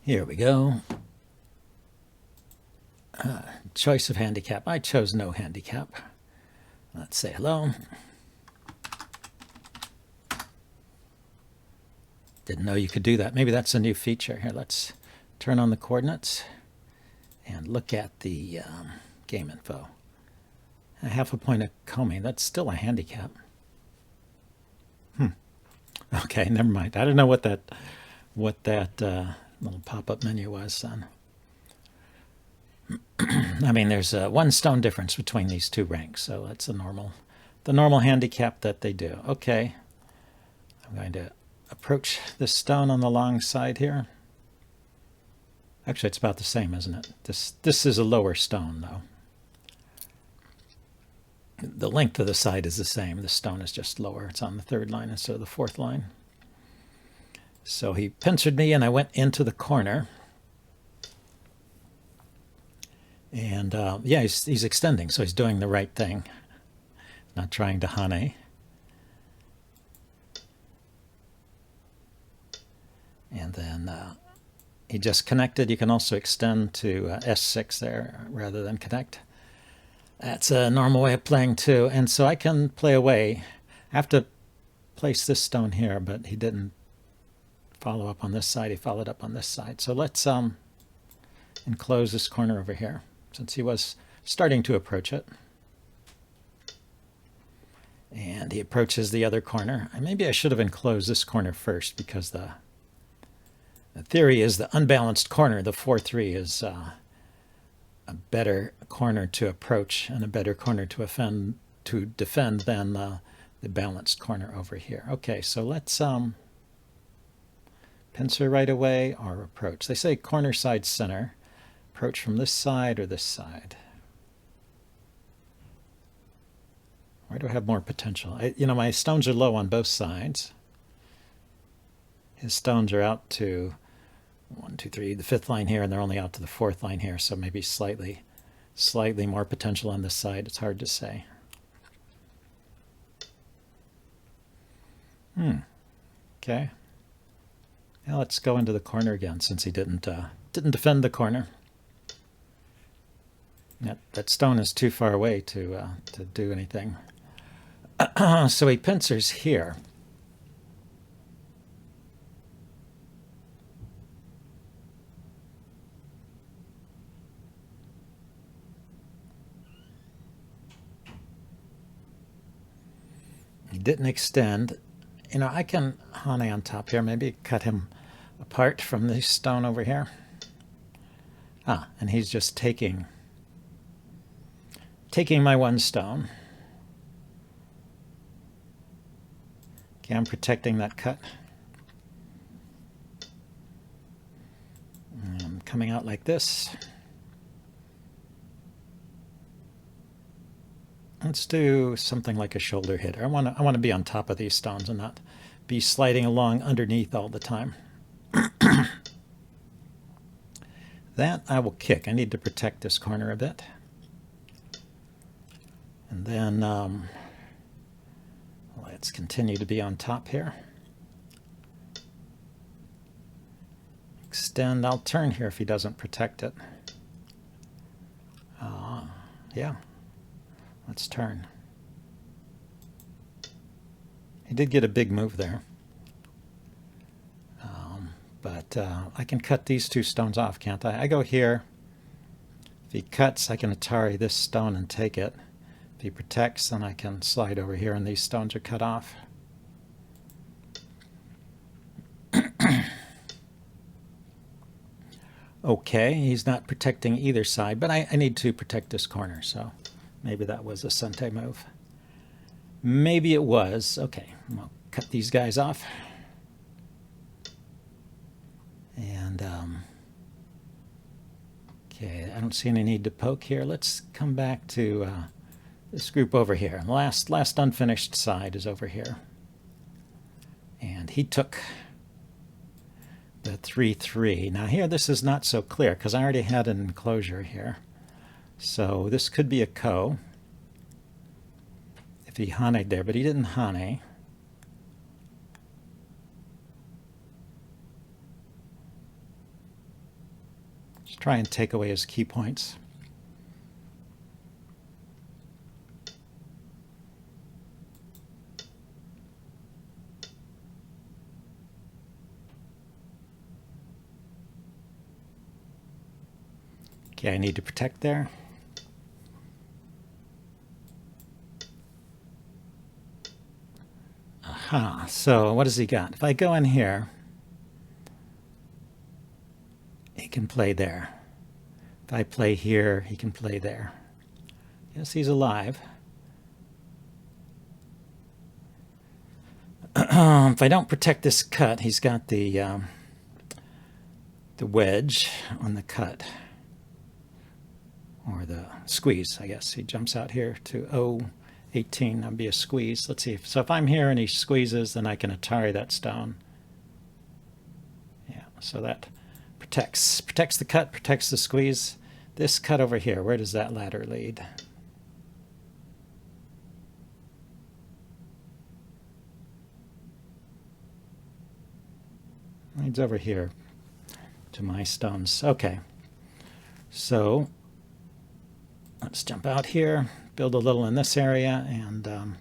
Here we go. Choice of handicap. I chose no handicap. Let's say hello. Didn't know you could do that. Maybe that's a new feature. Here, let's turn on the coordinates and look at the game info. A half a point of combing. That's still a handicap. Okay, never mind. I don't know what that little pop-up menu was then. I mean, there's a 1 stone difference between these two ranks, so that's the normal handicap that they do. Okay, I'm going to approach this stone on the long side here. Actually, it's about the same, isn't it? This is a lower stone, though. The length of the side is the same. The stone is just lower. It's on the 3rd line instead of the 4th line. So he pincered me, and I went into the corner. And yeah, he's extending, so he's doing the right thing. Not trying to hane. And then he just connected. You can also extend to S6 there rather than connect. That's a normal way of playing too. And so I can play away. I have to place this stone here, but he didn't follow up on this side. He followed up on this side. So let's enclose this corner over here, since he was starting to approach it. And he approaches the other corner. Maybe I should have enclosed this corner first, because the theory is the unbalanced corner, the 4-3, is a better corner to approach and a better corner to defend than the balanced corner over here. Okay, so let's pincer right away or approach. They say corner, side, center. Approach from this side or this side. Where do I have more potential? My stones are low on both sides. His stones are out to 1, 2, 3, the 5th line here, and they're only out to the 4th line here, so maybe slightly more potential on this side. It's hard to say. Okay. Now let's go into the corner again, since he didn't defend the corner. That stone is too far away to do anything. So he pincers here. He didn't extend. I can hane on top here, maybe cut him apart from this stone over here. And he's just taking my 1 stone. Okay, I'm protecting that cut. I'm coming out like this. Let's do something like a shoulder hitter. I want to be on top of these stones and not be sliding along underneath all the time. That I will kick. I need to protect this corner a bit. And then let's continue to be on top here. Extend. I'll turn here if he doesn't protect it. Yeah. Let's turn. He did get a big move there. But I can cut these 2 stones off, can't I? I go here. If he cuts, I can Atari this stone and take it. If he protects, then I can slide over here and these stones are cut off. Okay, he's not protecting either side, but I need to protect this corner, so maybe that was a Sente move. Maybe it was. Okay, I'll cut these guys off. And, okay, I don't see any need to poke here. Let's come back to this group over here. The last unfinished side is over here. And he took the 3-3. Now here, this is not so clear, because I already had an enclosure here. So this could be a ko if he hane'd there, but he didn't hane. Let's try and take away his key points. Okay, I need to protect there. Aha, so what has he got? If I go in here, he can play there. If I play here, he can play there. Yes, he's alive. If I don't protect this cut, he's got the wedge on the cut. Or the squeeze, I guess. He jumps out here to 0.18. That'd be a squeeze. Let's see. So if I'm here and he squeezes, then I can Atari that stone. Yeah, so that protects the cut, protects the squeeze. This cut over here, where does that ladder lead? Leads over here to my stones. Okay, so let's jump out here, build a little in this area, and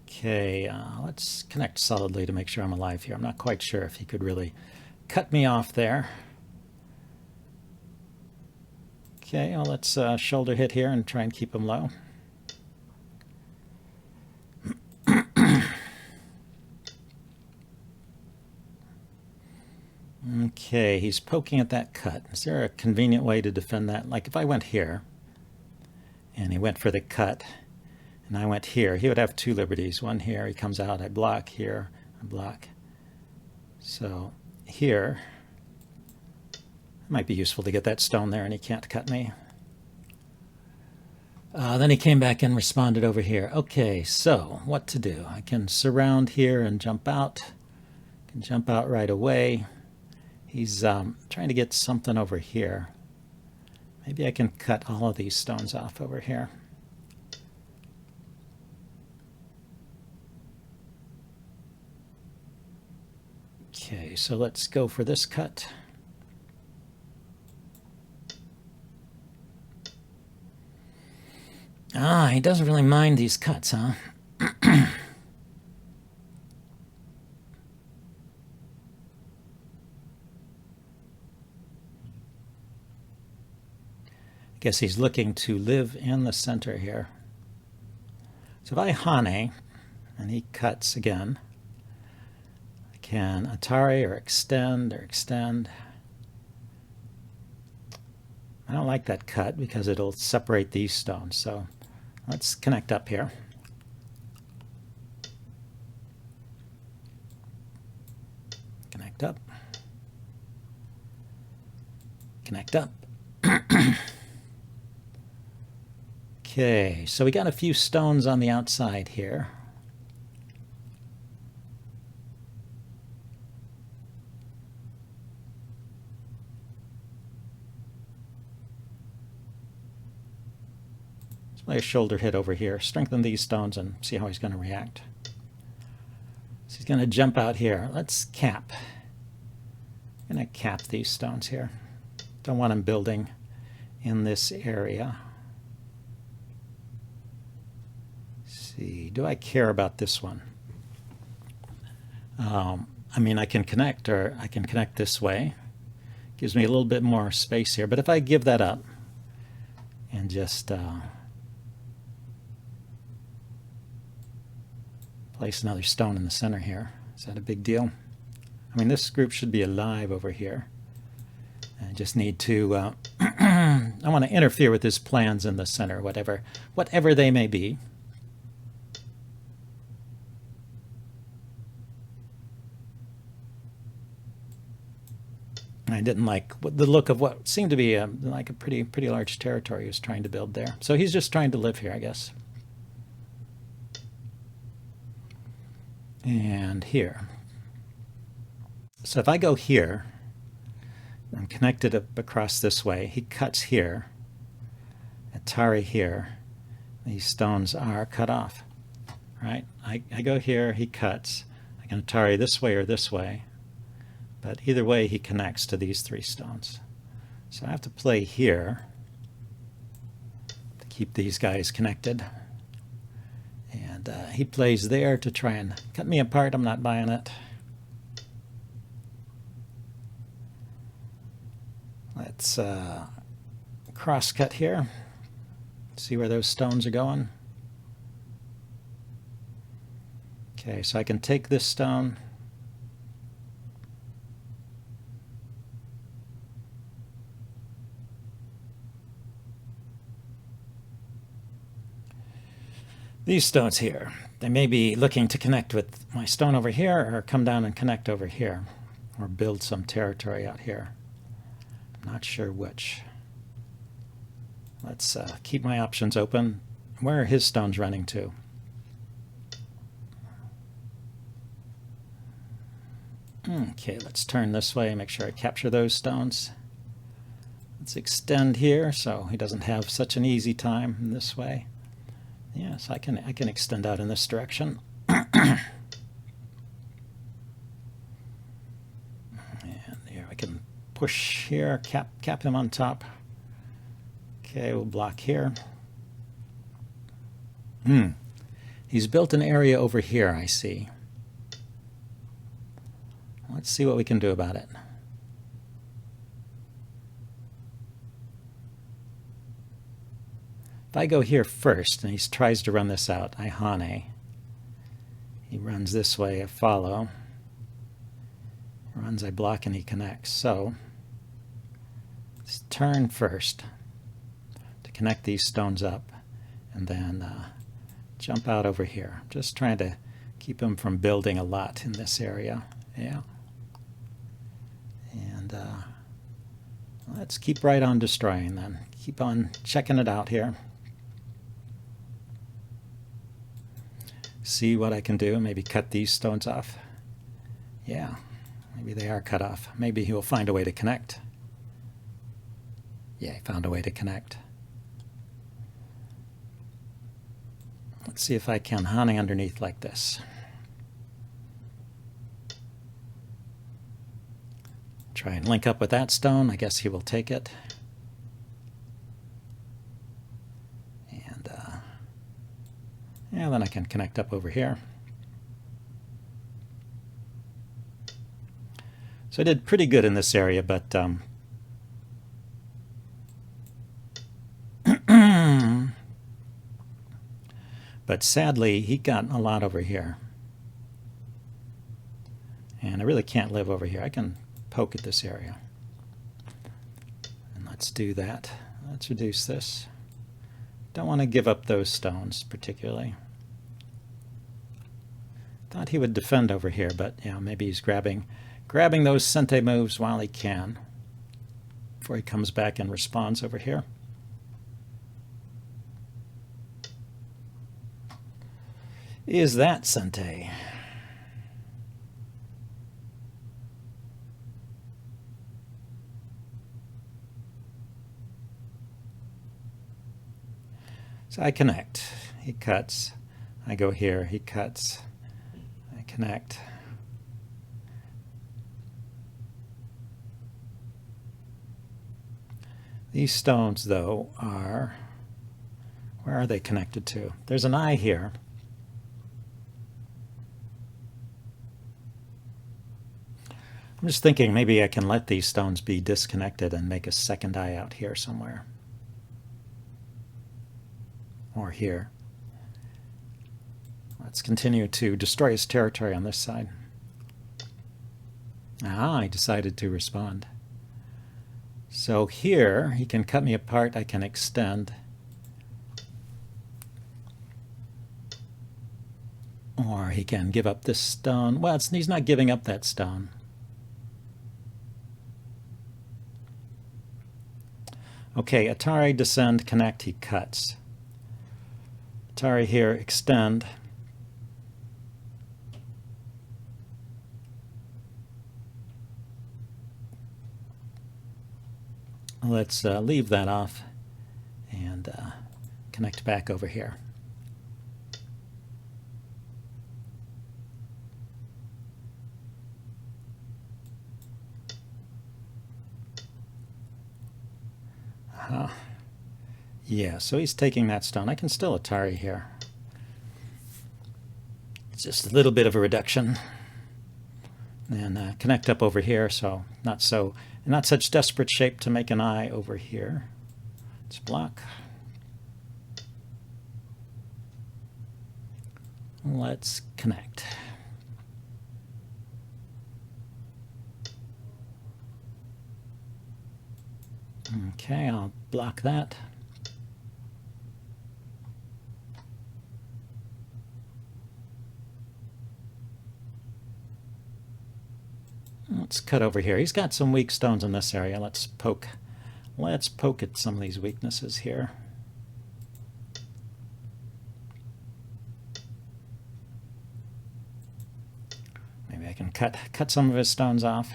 okay, let's connect solidly to make sure I'm alive here. I'm not quite sure if he could really cut me off there. Okay, well, let's shoulder hit here and try and keep him low. Okay, he's poking at that cut. Is there a convenient way to defend that? Like if I went here, and he went for the cut, and I went here, he would have two liberties. One here, he comes out, I block here, I block. So here, it might be useful to get that stone there, and he can't cut me. Then he came back and responded over here. Okay, so what to do? I can surround here and jump out. I can jump out right away. He's trying to get something over here. Maybe I can cut all of these stones off over here. Okay, so let's go for this cut. He doesn't really mind these cuts, huh? I guess he's looking to live in the center here. So if I Hane, and he cuts again, I can Atari or extend. I don't like that cut because it'll separate these stones. So let's connect up here. Connect up. Connect up. Okay, so we got a few stones on the outside here. Let's play a shoulder hit over here, strengthen these stones and see how he's going to react. So he's going to jump out here. Let's cap. I'm going to cap these stones here. Don't want him building in this area. See, do I care about this one? I mean, I can connect, or I can connect this way. Gives me a little bit more space here. But if I give that up and just place another stone in the center here, is that a big deal? I mean, this group should be alive over here. I just need to, I want to interfere with his plans in the center, whatever they may be. I didn't like the look of what seemed to be like a pretty large territory he was trying to build there. So he's just trying to live here, I guess. And here. So if I go here, I'm connected up across this way. He cuts here. Atari here. These stones are cut off. Right? I go here, he cuts. I can Atari this way or this way. But either way, he connects to these 3 stones. So I have to play here to keep these guys connected. And he plays there to try and cut me apart. I'm not buying it. Let's cross-cut here. See where those stones are going. Okay, so I can take this stone. These stones here, they may be looking to connect with my stone over here or come down and connect over here or build some territory out here. I'm not sure which. Let's keep my options open. Where are his stones running to? Okay, let's turn this way, make sure I capture those stones. Let's extend here so he doesn't have such an easy time in this way. Yes, I can extend out in this direction. And here I can push here, cap him on top. Okay, we'll block here. He's built an area over here, I see. Let's see what we can do about it. If I go here first and he tries to run this out, I Hane. He runs this way, I follow. He runs, I block, and he connects. So let's turn first to connect these stones up and then jump out over here. Just trying to keep him from building a lot in this area. Yeah. And let's keep right on destroying then. Keep on checking it out here. See what I can do. Maybe cut these stones off. Yeah, maybe they are cut off. Maybe he will find a way to connect. Yeah, he found a way to connect. Let's see if I can Hane underneath like this. Try and link up with that stone. I guess he will take it. And then I can connect up over here. So I did pretty good in this area, but but sadly he got a lot over here. And I really can't live over here. I can poke at this area. And let's do that. Let's reduce this. Don't want to give up those stones particularly. Thought he would defend over here, but yeah, maybe he's grabbing those Sente moves while he can before he comes back and responds over here. Is that Sente? So I connect. He cuts. I go here. He cuts. I connect. These stones, though, are... Where are they connected to? There's an eye here. I'm just thinking maybe I can let these stones be disconnected and make a second eye out here somewhere. Or here. Let's continue to destroy his territory on this side. Ah, he decided to respond. So here, he can cut me apart, I can extend. Or he can give up this stone. Well, he's not giving up that stone. Okay, Atari, descend, connect, he cuts. Atari here, extend. Let's leave that off and connect back over here. Yeah, so he's taking that stone. I can still Atari here. It's just a little bit of a reduction. And connect up over here, so not such desperate shape to make an eye over here. Let's block. Let's connect. Okay, I'll block that. Let's cut over here. He's got some weak stones in this area. Let's poke at some of these weaknesses here. Maybe I can cut some of his stones off.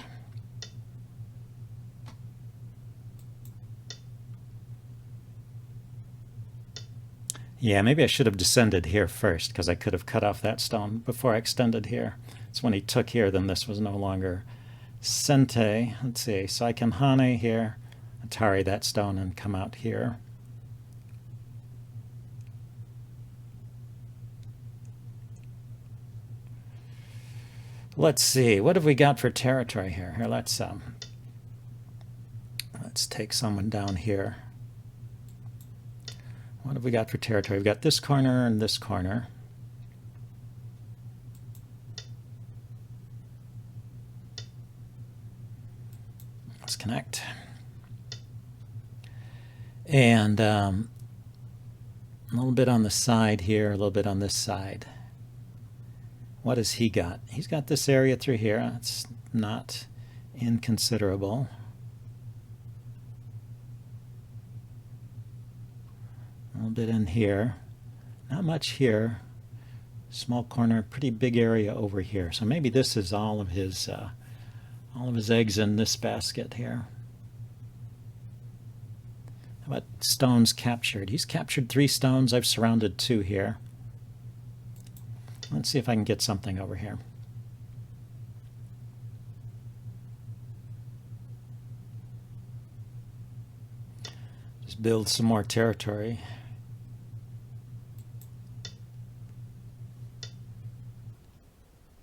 Yeah, maybe I should have descended here first, because I could have cut off that stone before I extended here. So when he took here, then this was no longer Sente. Let's see, so I can Hane here, Atari that stone, and come out here. Let's see, what have we got for territory here? Here, let's take someone down here. What have we got for territory? We've got this corner and this corner. Let's connect. And a little bit on the side here, a little bit on this side. What has he got? He's got this area through here. It's not inconsiderable. A little bit in here. Not much here. Small corner, pretty big area over here. So maybe this is all of his eggs in this basket here. How about stones captured? He's captured 3 stones. I've surrounded 2 here. Let's see if I can get something over here. Just build some more territory.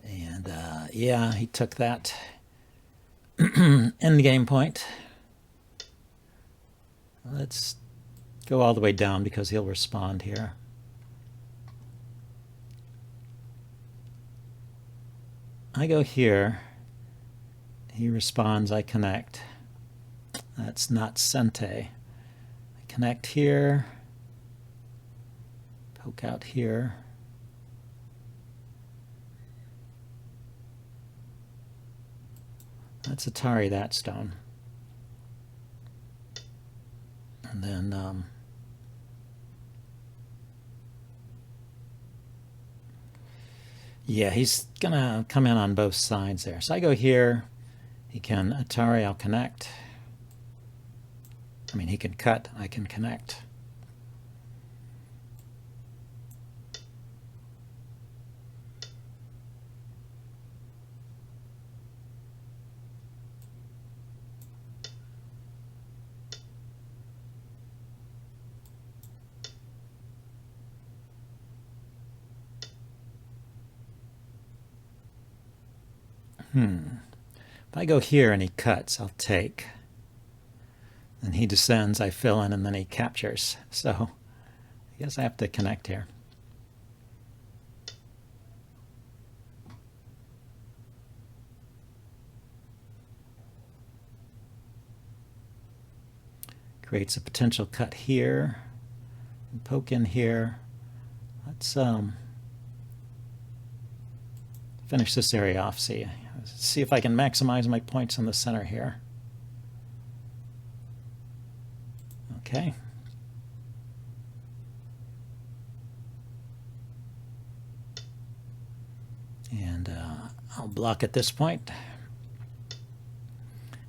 And yeah, he took that endgame point. Let's go all the way down because he'll respond here. I go here, he responds, I connect. That's not Sente. I connect here, poke out here. That's Atari that stone. And then yeah, he's gonna come in on both sides there. So I go here, he can Atari, I'll connect. I mean, he can cut, I can connect. If I go here and he cuts, I'll take. Then he descends, I fill in, and then he captures. So I guess I have to connect here. Creates a potential cut here. And poke in here. Let's finish this area off. See if I can maximize my points in the center here. Okay. And I'll block at this point.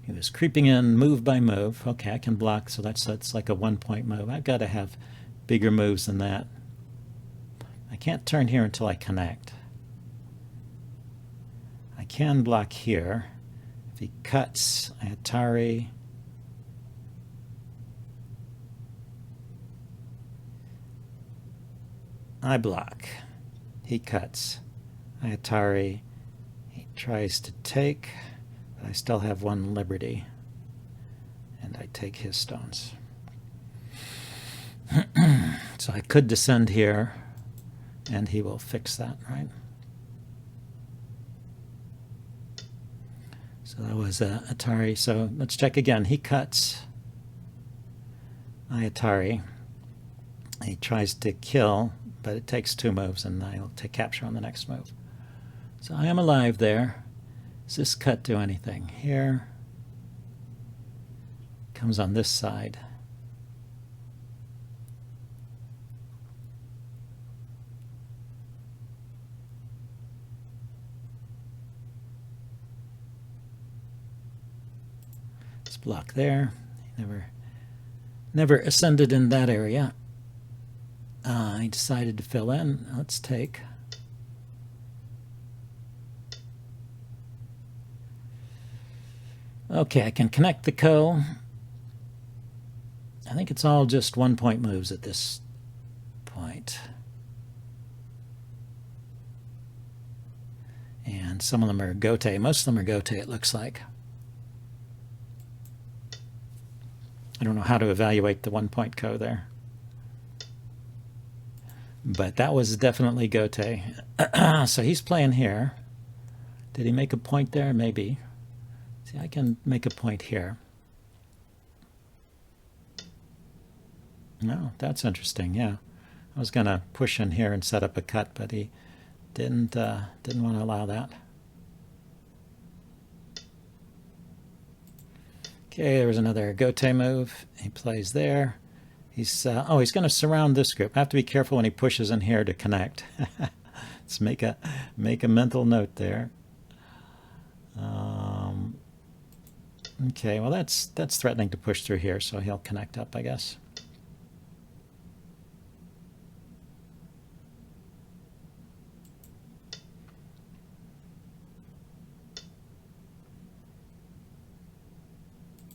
He was creeping in move by move. Okay, I can block, so that's like a 1-point move. I've got to have bigger moves than that. I can't turn here until I connect. I can block here. If he cuts, I Atari. I block. He cuts. I Atari. He tries to take, but I still have one liberty. And I take his stones. So I could descend here, and he will fix that, right? So that was Atari. So let's check again. He cuts. I Atari. He tries to kill, but it takes 2 moves, and I'll take capture on the next move. So I am alive there. Does this cut do anything? Here. Comes on this side. Let's block there. He never ascended in that area. I decided to fill in. Let's take. Okay, I can connect the ko. I think it's all just 1-point moves at this point. And some of them are gote. Most of them are gote, it looks like. I don't know how to evaluate the 1-point ko there. But that was definitely gote. So he's playing here. Did he make a point there? Maybe. See, I can make a point here. No, that's interesting. Yeah, I was going to push in here and set up a cut, but he didn't want to allow that. Okay, there was another gote move. He plays there. He's he's going to surround this group. I have to be careful when he pushes in here to connect. Let's make a mental note there. Okay, well that's threatening to push through here, so he'll connect up, I guess.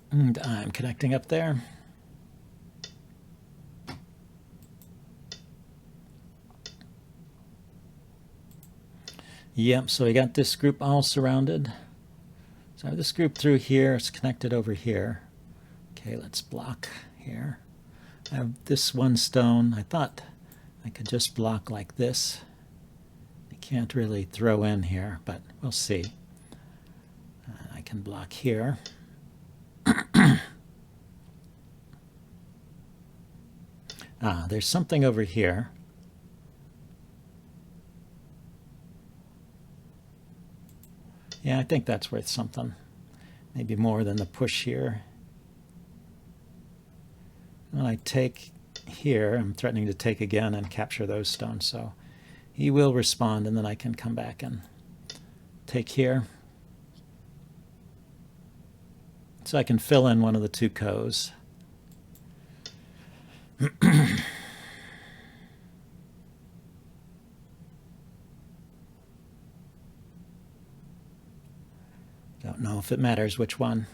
And I'm connecting up there. Yep, so we got this group all surrounded. So I have this group through here. It's connected over here. Okay, let's block here. I have this one stone. I thought I could just block like this. I can't really throw in here, but we'll see. I can block here. There's something over here. Yeah, I think that's worth something. Maybe more than the push here. When I take here, I'm threatening to take again and capture those stones. So he will respond, and then I can come back and take here. So I can fill in one of the 2 kos. Don't know if it matters which one.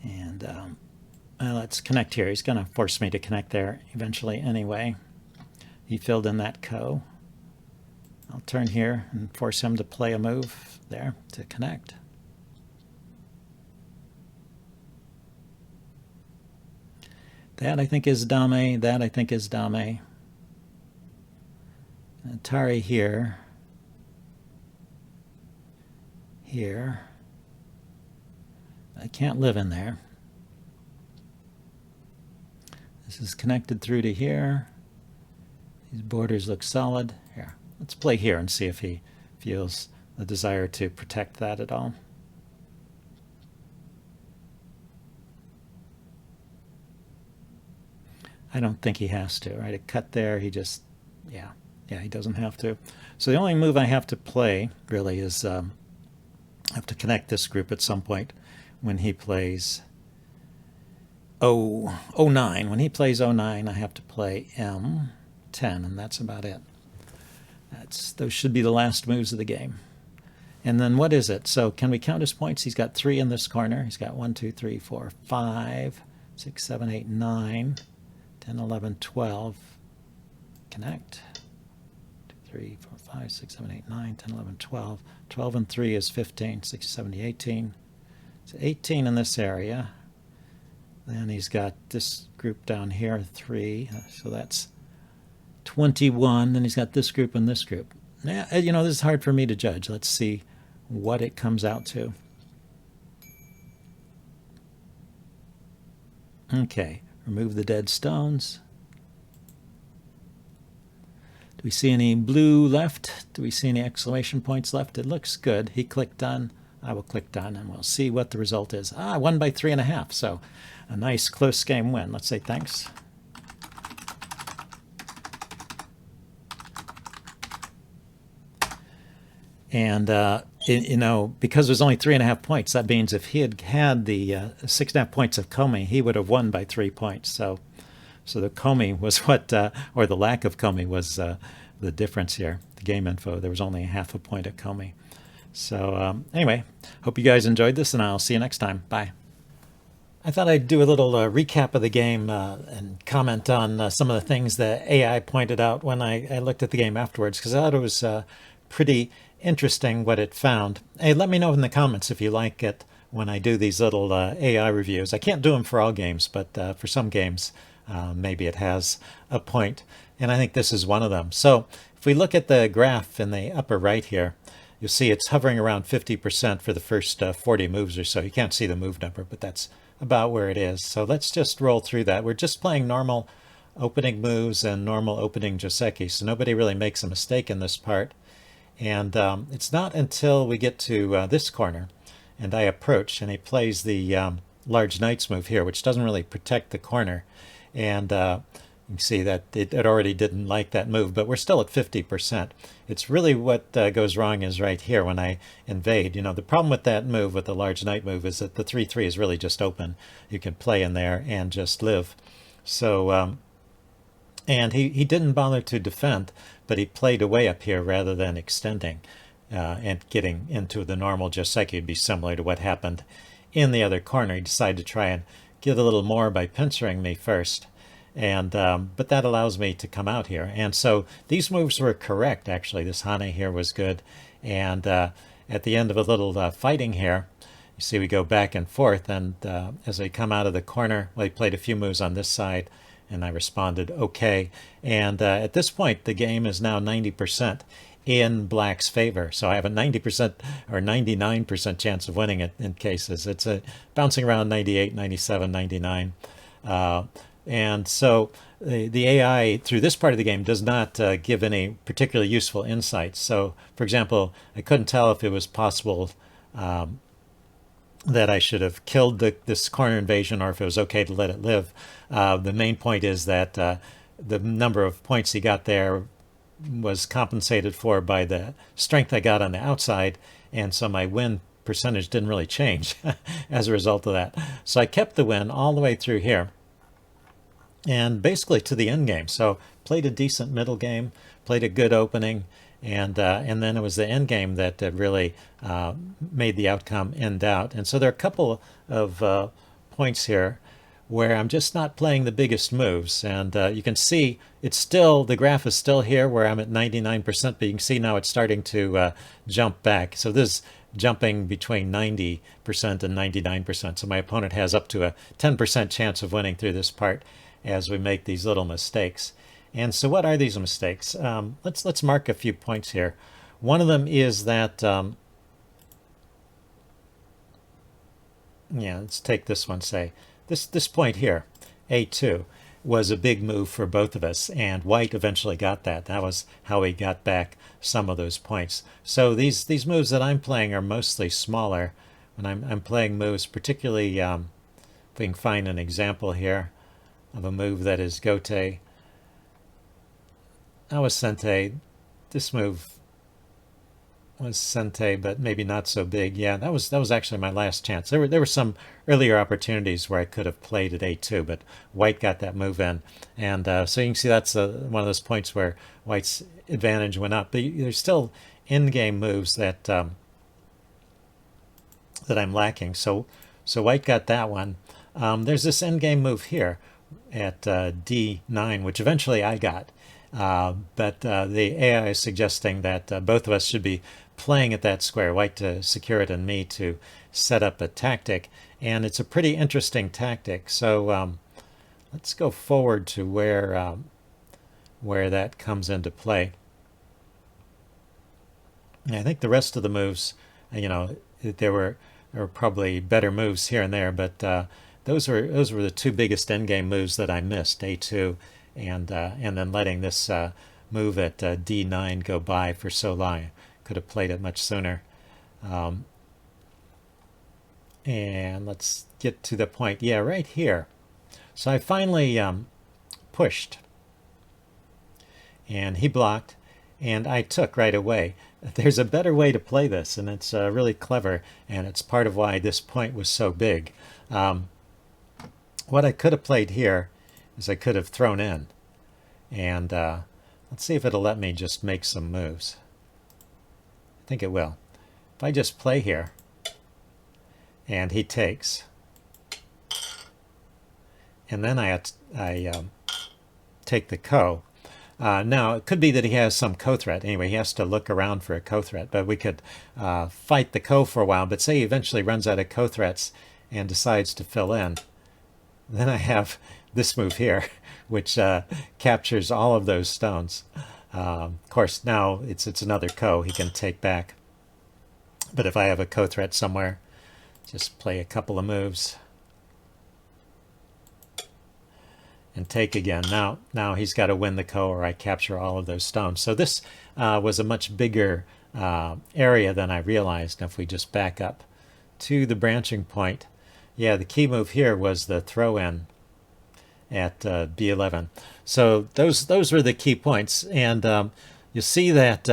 And let's connect here. He's going to force me to connect there eventually anyway. He filled in that ko. I'll turn here and force him to play a move there to connect. That I think is dame. That I think is dame. Atari here. Here. I can't live in there. This is connected through to here. These borders look solid. Here, let's play here and see if he feels the desire to protect that at all. I don't think he has to, right? A cut there, he just, yeah, he doesn't have to. So the only move I have to play, really, is I have to connect this group at some point when he plays 09. When he plays 09, I have to play M10, and that's about it. Those should be the last moves of the game. And then what is it? So can we count his points? He's got 3 in this corner. He's got 1, 2, 3, 4, 5. 6, 7, 8, 9, 10, 11, 12. Connect. 2, 3, 4, 5, 6, 7, 8, 9, 10, 11, 12. 12 and 3 is 15, 16, 17, 18. So 18 in this area. Then he's got this group down here, 3. So that's 21. Then he's got this group and this group. Now, this is hard for me to judge. Let's see what it comes out to. Okay, remove the dead stones. Do we see any blue left? Do we see any exclamation points left? It looks good. He clicked done. I will click done, and we'll see what the result is. I won by 3.5, so a nice close game win. Let's say thanks. And, because there's only 3.5 points, that means if he had had the 6.5 points of Comey, he would have won by 3 points. So the Comey was what, or the lack of Comey was the difference here. The game info, there was only half a point of Comey. So anyway, hope you guys enjoyed this, and I'll see you next time. Bye. I thought I'd do a little recap of the game and comment on some of the things that AI pointed out when I looked at the game afterwards, because I thought it was pretty interesting what it found. Hey, let me know in the comments if you like it when I do these little AI reviews. I can't do them for all games, but for some games, maybe it has a point. And I think this is one of them. So if we look at the graph in the upper right here, you'll see it's hovering around 50% for the first 40 moves or so. You can't see the move number, but that's about where it is. So let's just roll through that. We're just playing normal opening moves and normal opening joseki, so nobody really makes a mistake in this part. And it's not until we get to this corner and I approach, and he plays the large knights move here, which doesn't really protect the corner. And you can see that it already didn't like that move, but we're still at 50%. It's really what goes wrong is right here when I invade. The problem with that move, with the large knight move, is that the 3/3 is really just open. You can play in there and just live. So and he didn't bother to defend, but he played away up here rather than extending and getting into the normal joseki. Would be similar to what happened in the other corner. He decided to try and get a little more by pincering me first, and but that allows me to come out here. And so these moves were correct, actually. This Hane here was good, and at the end of a little fighting here, you see we go back and forth, and as I come out of the corner, well, he played a few moves on this side, and I responded okay. And at this point, the game is now 90% in black's favor. So I have a 90% or 99% chance of winning it in cases. It's bouncing around 98, 97, 99. And so the AI through this part of the game does not give any particularly useful insights. So, for example, I couldn't tell if it was possible that I should have killed this corner invasion, or if it was okay to let it live. The main point is that the number of points he got there was compensated for by the strength I got on the outside, and so my win percentage didn't really change as a result of that. So I kept the win all the way through here, and basically to the end game. So played a decent middle game, played a good opening, and then it was the end game that really made the outcome in doubt. And so there are a couple of points here where I'm just not playing the biggest moves. And you can see it's still, the graph is still here where I'm at 99%, but you can see now it's starting to jump back. So this is jumping between 90% and 99%. So my opponent has up to a 10% chance of winning through this part as we make these little mistakes. And so what are these mistakes? Let's mark a few points here. One of them is that, let's take this one, say. This point here, A2, was a big move for both of us, and white eventually got that. That was how he got back some of those points. So these moves that I'm playing are mostly smaller. When I'm playing moves, particularly, if we can find an example here of a move that is Gote. That was Sente. This move was Sente, but maybe not so big. Yeah, that was actually my last chance. There were some earlier opportunities where I could have played at A2, but white got that move in. And so you can see that's one of those points where white's advantage went up. But there's still in-game moves that that I'm lacking. So white got that one. there's this endgame move here at D9, which eventually I got. But the AI is suggesting that both of us should be playing at that square, white to secure it and me to set up a tactic. And it's a pretty interesting tactic. So let's go forward to where that comes into play. And I think the rest of the moves, there were probably better moves here and there, but those were the two biggest endgame moves that I missed, A2 and then letting this move at D9 go by for so long. Could have played it much sooner. And let's get to the point. Yeah, right here. So I finally pushed, and he blocked, and I took right away. There's a better way to play this, and it's really clever, and it's part of why this point was so big. What I could have played here is I could have thrown in, and let's see if it'll let me just make some moves. I think it will. If I just play here, and he takes, and then I take the ko. Now, it could be that he has some ko-threat. Anyway, he has to look around for a ko-threat, but we could fight the ko for a while, but say he eventually runs out of ko-threats and decides to fill in. Then I have this move here, which captures all of those stones. Of course, now it's another ko he can take back. But if I have a ko-threat somewhere, just play a couple of moves and take again. Now he's got to win the ko, or I capture all of those stones. So this was a much bigger area than I realized. If we just back up to the branching point, yeah, the key move here was the throw-in at B11. So those were the key points, and you see that.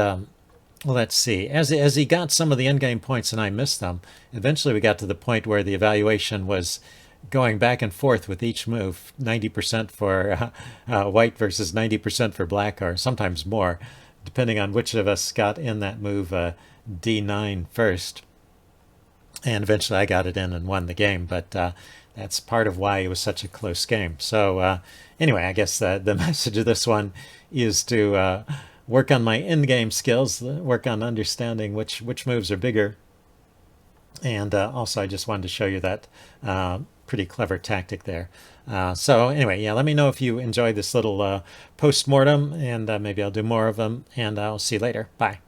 Well, let's see. As he got some of the endgame points and I missed them, eventually we got to the point where the evaluation was going back and forth with each move, 90% for white versus 90% for black, or sometimes more, depending on which of us got in that move D9 first. And eventually I got it in and won the game, but that's part of why it was such a close game. So anyway, I guess the message of this one is to work on my endgame skills, work on understanding which moves are bigger. And also I just wanted to show you that pretty clever tactic there. So anyway, yeah, let me know if you enjoyed this little post-mortem, and maybe I'll do more of them, and I'll see you later. Bye.